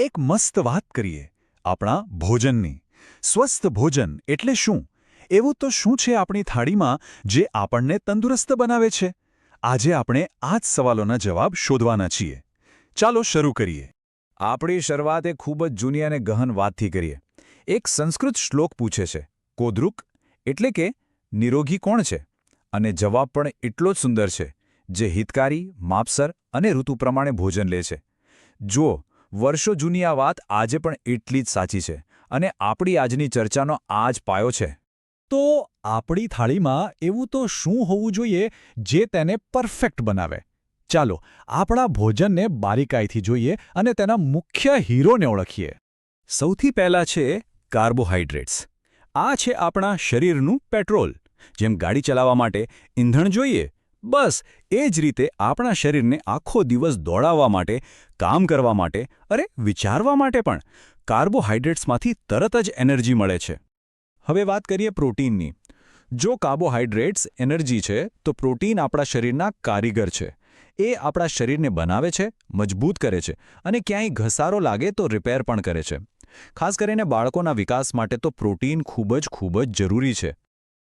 એક મસ્ત વાત કરીએ આપણા ભોજનની. સ્વસ્થ ભોજન એટલે શું? એવું તો શું છે આપણી થાળીમાં જે આપણને તંદુરસ્ત બનાવે છે? આજે આપણે આ જ સવાલોના જવાબ શોધવાના છીએ. ચાલો શરૂ કરીએ. આપણી શરૂઆત એક ખૂબ જ જૂની અને ગહન વાતથી કરીએ. એક સંસ્કૃત શ્લોક પૂછે છે, કોદ્રુક એટલે કે નિરોગી કોણ છે? અને જવાબ પણ એટલો જ સુંદર છે, જે હિતકારી, માપસર અને ઋતુ પ્રમાણે ભોજન લે છે. જુઓ, વર્ષો જૂની આ વાત આજે પણ એટલી જ સાચી છે, અને આપણી આજની ચર્ચાનો આ જ પાયો છે. તો આપણી થાળીમાં એવું તો શું હોવું જોઈએ જે તેને પરફેક્ટ બનાવે? ચાલો આપણા ભોજનને બારીકાઈથી જોઈએ અને તેના મુખ્ય હીરોને ઓળખીએ. સૌથી પહેલાં છે કાર્બોહાઈડ્રેટ્સ. આ છે આપણા શરીરનું પેટ્રોલ. જેમ ગાડી ચલાવવા માટે ઈંધણ જોઈએ, બસ એ જ રીતે આપણા શરીરને આખો દિવસ દોડાવવા માટે, કામ કરવા માટે, વિચારવા માટે પણ કાર્બોહાઈડ્રેટ્સમાંથી તરત જ એનર્જી મળે છે. હવે વાત કરીએ પ્રોટીનની. જો કાર્બોહાઈડ્રેટ્સ એનર્જી છે, તો પ્રોટીન આપણા શરીરના કારીગર છે. એ આપણા શરીરને બનાવે છે, મજબૂત કરે છે, અને ક્યાંય ઘસારો લાગે તો રિપેર પણ કરે છે. ખાસ કરીને બાળકોના વિકાસ માટે તો પ્રોટીન ખૂબ જ જરૂરી છે.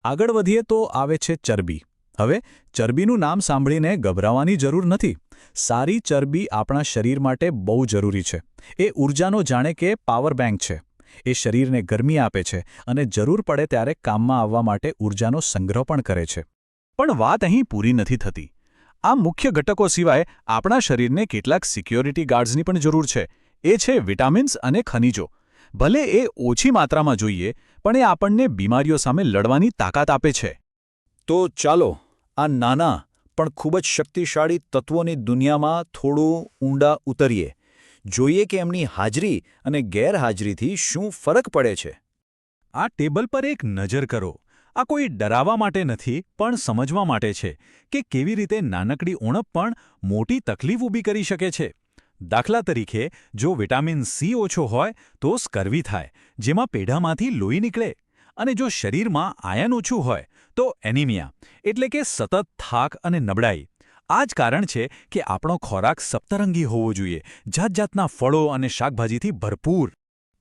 આગળ વધીએ તો આવે છે ચરબી. હવે ચરબીનું નામ સાંભળીને ગભરાવાની જરૂર નથી. સારી ચરબી આપણા શરીર માટે બહુ જરૂરી છે. એ ઊર્જાનો જાણે કે પાવર બેંક છે. એ શરીરને ગરમી આપે છે અને જરૂર પડે ત્યારે કામમાં આવવા માટે ઊર્જાનો સંગ્રહ પણ કરે છે. પણ વાત અહીં પૂરી નથી થતી. આ મુખ્ય ઘટકો સિવાય આપણા શરીરને કેટલાક સિક્યોરિટી ગાર્ડ્સની પણ જરૂર છે. એ છે વિટામિન્સ અને ખનિજો. ભલે એ ઓછી માત્રામાં જોઈએ, પણ એ આપણને બીમારીઓ સામે લડવાની તાકાત આપે છે. તો ચાલો આ નાના પણ ખૂબ જ શક્તિશાળી તત્વોની દુનિયામાં થોડું ઊંડા ઉતરીએ. જોઈએ કે એમની હાજરી અને ગેરહાજરીથી શું ફરક પડે છે. આ ટેબલ પર એક નજર કરો. આ કોઈ ડરાવવા માટે નથી, પણ સમજવા માટે છે કે કેવી રીતે નાનકડી ઉણપ પણ મોટી તકલીફ ઊભી કરી શકે છે. દાખલા તરીકે, જો વિટામિન સી ઓછો હોય તો સ્કર્વી થાય, જેમાં પેઢામાંથી લોહી નીકળે. અને જો શરીરમાં આયર્ન ઓછું હોય તો એનિમિયા, એટલે કે સતત થાક અને નબળાઈ. આ જ કારણ છે કે આપણો ખોરાક સપ્તરંગી હોવો જોઈએ, જાતજાતના ફળો અને શાકભાજીથી ભરપૂર.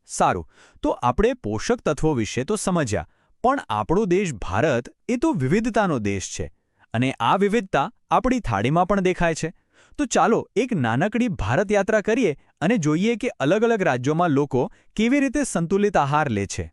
સારું, તો આપણે પોષક તત્વો વિશે તો સમજ્યા, પણ આપણો દેશ ભારત એ તો વિવિધતાનો દેશ છે. અને આ વિવિધતા આપણી થાળીમાં પણ દેખાય છે. તો ચાલો એક નાનકડી ભારત યાત્રા કરીએ અને જોઈએ કે અલગ અલગ રાજ્યોમાં લોકો કેવી રીતે સંતુલિત આહાર લે છે.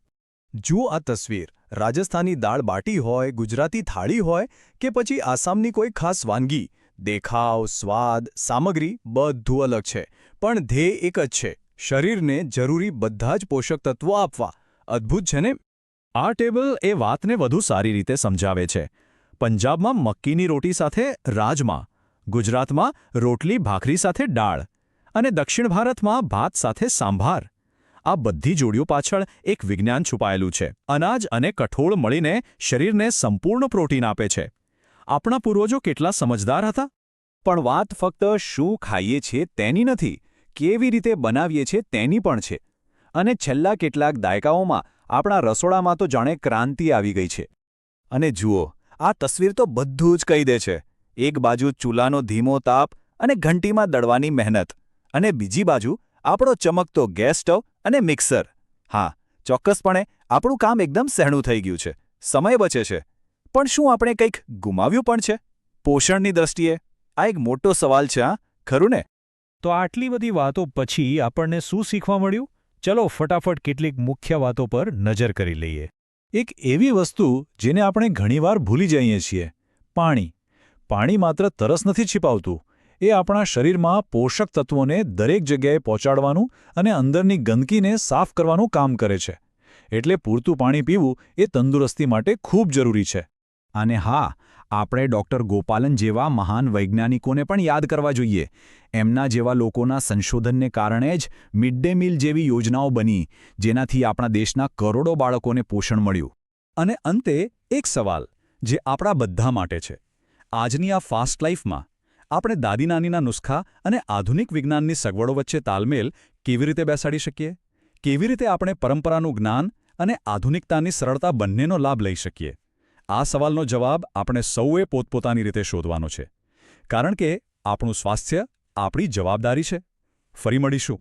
જુઓ આ તસવીર. રાજસ્થાની દાળ બાટી હોય, ગુજરાતી થાળી હોય કે પછી આસામની કોઈ ખાસ વાનગી, દેખાવ, સ્વાદ, સામગ્રી બધું અલગ છે, પણ ધ્યેય એક જ છે: શરીરને જરૂરી બધા જ પોષક તત્વો આપવા. અદ્ભુત છે ને? આ ટેબલ એ વાતને વધુ સારી રીતે સમજાવે છે. પંજાબમાં મક્કીની રોટી સાથે રાજમા, ગુજરાતમાં રોટલી ભાખરી સાથે દાળ, અને દક્ષિણ ભારતમાં ભાત સાથે સાંભાર. આ બધી જોડીઓ પાછળ એક વિજ્ઞાન છુપાયેલું છે. અનાજ અને કઠોળ મળીને શરીરને સંપૂર્ણ પ્રોટીન આપે છે. આપણા પૂર્વજો કેટલા સમજદાર હતા. પણ વાત ફક્ત શું ખાઈએ છીએ તેની નથી, કેવી રીતે બનાવીએ છીએ તેની પણ છે. અને છેલ્લા કેટલાક દાયકાઓમાં આપણા રસોડામાં તો જાણે ક્રાંતિ આવી ગઈ છે. અને જુઓ, આ તસવીર તો બધું જ કહી દે છે. એક બાજુ ચૂલાનો ધીમો તાપ અને ઘંટીમાં દળવાની મહેનત, અને બીજી બાજુ આપણો ચમકતો ગેસ સ્ટવ અને મિક્સર. હા, ચોક્કસપણે આપણું કામ એકદમ સહેણું થઈ ગયું છે, સમય બચે છે. પણ શું આપણે કંઈક ગુમાવ્યું પણ છે? પોષણની દ્રષ્ટિએ આ એક મોટો સવાલ છે, ખરું ને? તો આટલી બધી વાતો પછી આપણને શું શીખવા મળ્યું? ચલો ફટાફટ કેટલીક મુખ્ય વાતો પર નજર કરી લઈએ. એક એવી વસ્તુ જેને આપણે ઘણીવાર ભૂલી જઈએ છીએ: પાણી. પાણી માત્ર તરસ નથી छिपाવતું. એ આપણા શરીરમાં પોષક તત્વોને દરેક જગ્યાએ પહોંચાડવાનું અને અંદરની ગંદકીને સાફ કરવાનું કામ કરે છે. એટલે પૂરતું પાણી પીવું એ તંદુરસ્તી માટે ખૂબ જરૂરી છે. અને હા, આપણે ડૉક્ટર ગોપાલન જેવા મહાન વૈજ્ઞાનિકોને પણ યાદ કરવા જોઈએ. એમના જેવા લોકોના સંશોધનને કારણે જ મિડ ડે મીલ જેવી યોજનાઓ બની, જેનાથી આપણા દેશના કરોડો બાળકોને પોષણ મળ્યું. અને અંતે એક સવાલ જે આપણા બધા માટે છે. આજની આ ફાસ્ટ લાઈફમાં આપણે દાદી નાનીના નુસ્ખા અને આધુનિક વિજ્ઞાનની સગવડો વચ્ચે તાલમેલ કેવી રીતે બેસાડી શકીએ? કેવી રીતે આપણે પરંપરાનું જ્ઞાન અને આધુનિકતાની સરળતા બંનેનો લાભ લઈ શકીએ? આ સવાલનો જવાબ આપણે સૌએ પોતપોતાની રીતે શોધવાનો છે. કારણ કે આપણું સ્વાસ્થ્ય આપણી જવાબદારી છે. ફરી મળીશું.